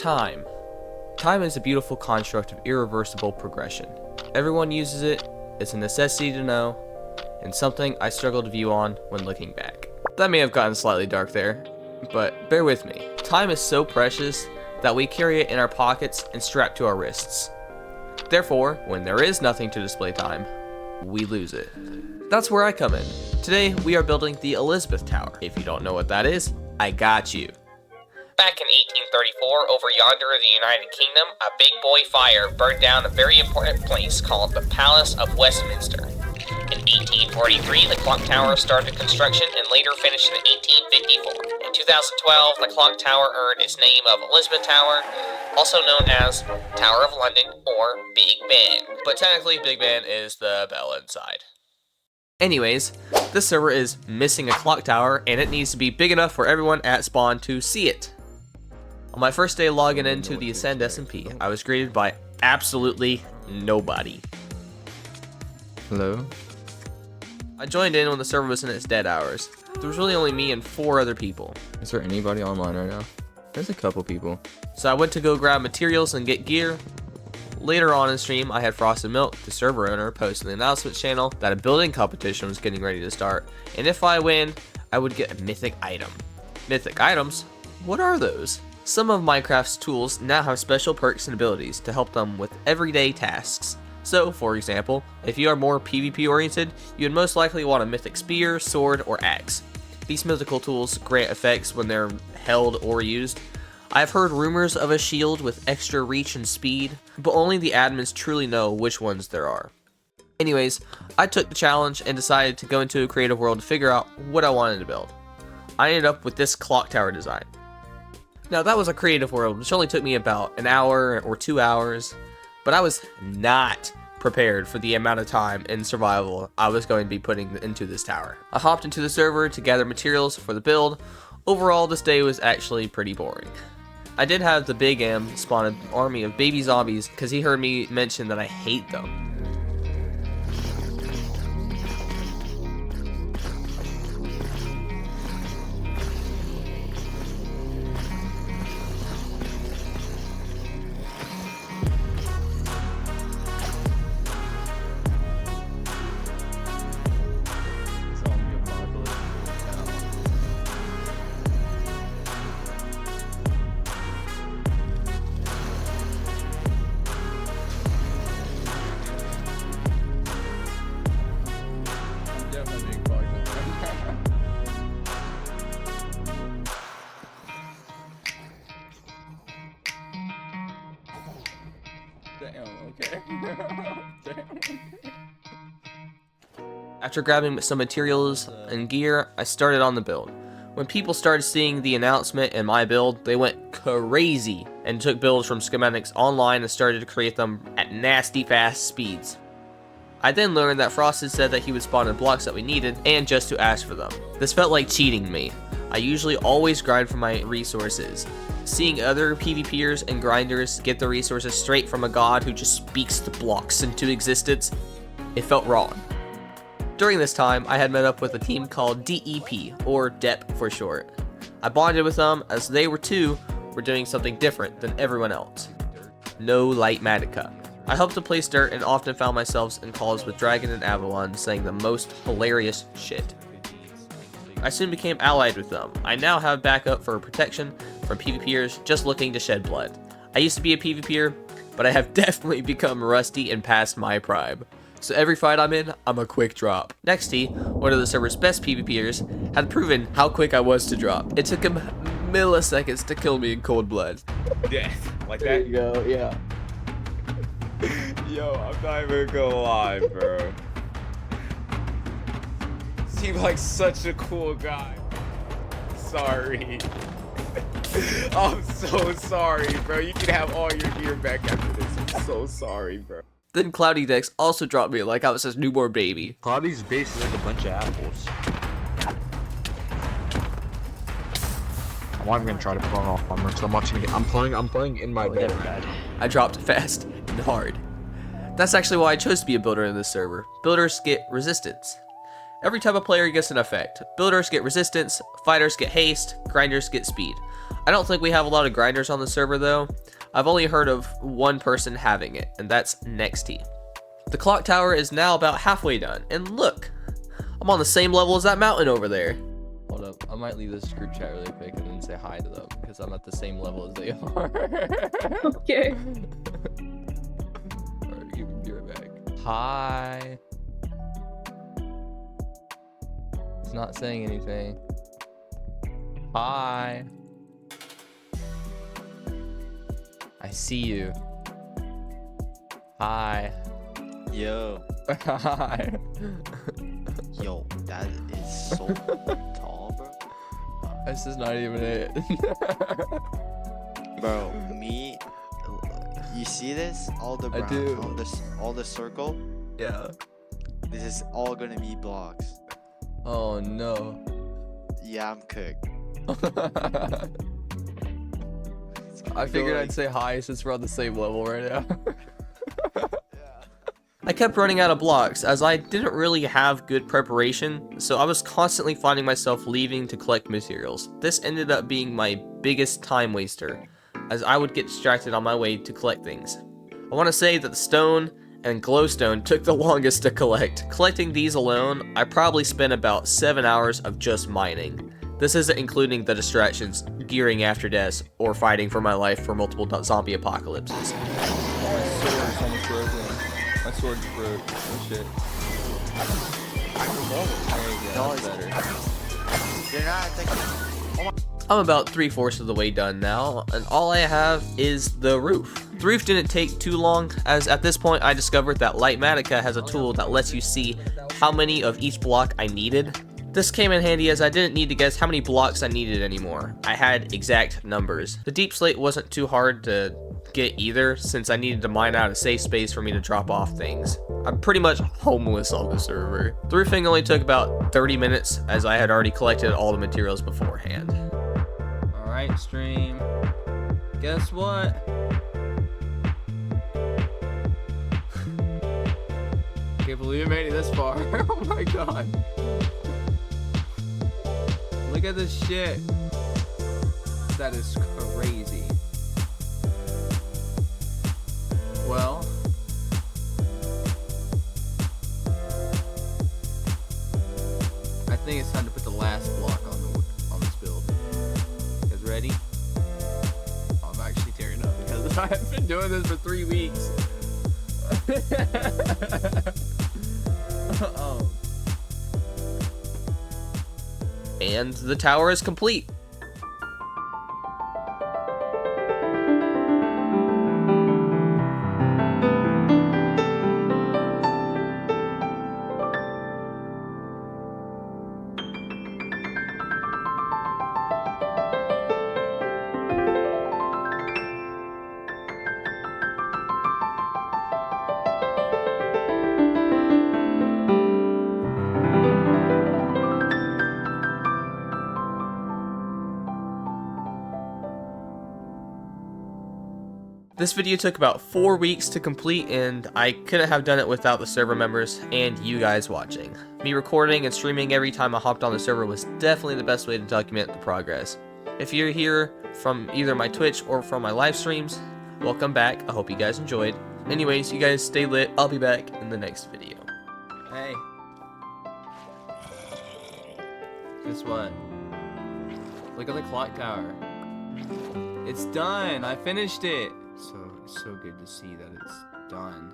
Time. Time is a beautiful construct of irreversible progression. Everyone uses it, it's a necessity to know, and something I struggle to view on when looking back. That may have gotten slightly dark there, but bear with me. Time is so precious that we carry it in our pockets and strapped to our wrists. Therefore, when there is nothing to display time, we lose it. That's where I come in. Today, we are building the Elizabeth Tower. If you don't know what that is, I got you. Back in 1834, over yonder in the United Kingdom, a big boy fire burned down a very important place called the Palace of Westminster. In 1843, the clock tower started construction and later finished in 1854. In 2012, the clock tower earned its name of Elizabeth Tower, also known as Tower of London or Big Ben. But technically, Big Ben is the bell inside. Anyways, this server is missing a clock tower and it needs to be big enough for everyone at spawn to see it. On my first day logging into the Ascend SMP, I was greeted by absolutely nobody. Hello? I joined in when the server was in its dead hours. There was really only me and 4 other people. Is there anybody online right now? There's a couple people. So I went to go grab materials and get gear. Later on in stream, I had Frosted Milk, the server owner, post in the announcements channel that a building competition was getting ready to start, and if I win, I would get a mythic item. Mythic items? What are those? Some of Minecraft's tools now have special perks and abilities to help them with everyday tasks. So, for example, if you are more PvP oriented, you would most likely want a mythic spear, sword, or axe. These mythical tools grant effects when they're held or used. I've heard rumors of a shield with extra reach and speed, but only the admins truly know which ones there are. Anyways, I took the challenge and decided to go into a creative world to figure out what I wanted to build. I ended up with this clock tower design. Now that was a creative world, which only took me about an hour or 2 hours, but I was not prepared for the amount of time and survival I was going to be putting into this tower. I hopped into the server to gather materials for the build. Overall, this day was actually pretty boring. I did have the Big M spawn an army of baby zombies because he heard me mention that I hate them. After grabbing some materials and gear, I started on the build. When people started seeing the announcement and my build, they went crazy and took builds from schematics online and started to create them at nasty fast speeds. I then learned that Frosted said that he would spawn in blocks that we needed and just to ask for them. This felt like cheating me. I usually always grind for my resources. Seeing other PvPers and grinders get the resources straight from a god who just speaks the blocks into existence, it felt wrong. During this time, I had met up with a team called DEP, or DEP for short. I bonded with them as they were doing something different than everyone else. No light Matica. I helped to place dirt and often found myself in calls with Dragon and Avalon saying the most hilarious shit. I soon became allied with them. I now have backup for protection from PvPers just looking to shed blood. I used to be a PvPer, but I have definitely become rusty and past my prime. So every fight I'm in, I'm a quick drop. Nexty, one of the server's best PvPers, had proven how quick I was to drop. It took him milliseconds to kill me in cold blood. Death, like that. There you go, yeah. Yo, I'm not even gonna lie, bro. Seems like such a cool guy. Sorry. I'm so sorry, bro. You can have all your gear back after this. I'm so sorry, bro. Then Cloudy Dex also dropped me like I was his newborn baby. Cloudy's basically like a bunch of apples. I'm not even gonna try to put on off armor because I'm watching it. I'm playing in my bed. I dropped fast and hard. That's actually why I chose to be a builder in this server. Builders get resistance. Every time a player gets an effect, builders get resistance, fighters get haste, grinders get speed. I don't think we have a lot of grinders on the server though. I've only heard of one person having it, and that's Nexty. The clock tower is now about halfway done, and look! I'm on the same level as that mountain over there. Hold up, I might leave this group chat really quick and then say hi to them because I'm at the same level as they are. Okay. Alright, be right back. Hi. It's not saying anything. Hi. I see you. Hi. Yo, Hi. yo, that is so tall, bro. This is not even it. Bro, me, you see this? All the I brown, do. all the circle. Yeah. This is all gonna be blocks. Oh no. Yeah, I'm cooked. I figured I'd say hi since we're on the same level right now. I kept running out of blocks as I didn't really have good preparation, so I was constantly finding myself leaving to collect materials. This ended up being my biggest time waster, as I would get distracted on my way to collect things. I want to say that the stone and glowstone took the longest to collect. Collecting these alone, I probably spent about 7 hours of just mining. This isn't including the distractions, gearing after deaths, or fighting for my life for multiple zombie apocalypses. My sword's broke. Oh shit. You're not taking. I'm about 3/4 of the way done now, and all I have is the roof. The roof didn't take too long, as at this point I discovered that Lightmatica has a tool that lets you see how many of each block I needed. This came in handy as I didn't need to guess how many blocks I needed anymore. I had exact numbers. The deep slate wasn't too hard to get either, since I needed to mine out a safe space for me to drop off things. I'm pretty much homeless on the server. The roofing only took about 30 minutes, as I had already collected all the materials beforehand. Alright, stream. Guess what? Can't believe it made it this far. Oh my god. Look at this shit. That is crazy. Well, I think it's time to put the last block on this build. You guys ready? Oh, I'm actually tearing up because I've been doing this for 3 weeks. Oh. And the tower is complete. This video took about 4 weeks to complete, and I couldn't have done it without the server members and you guys watching. Me recording and streaming every time I hopped on the server was definitely the best way to document the progress. If you're here from either my Twitch or from my live streams, welcome back. I hope you guys enjoyed. Anyways, you guys stay lit. I'll be back in the next video. Hey. Guess what? Look at the clock tower. It's done. I finished it. So good to see that it's done.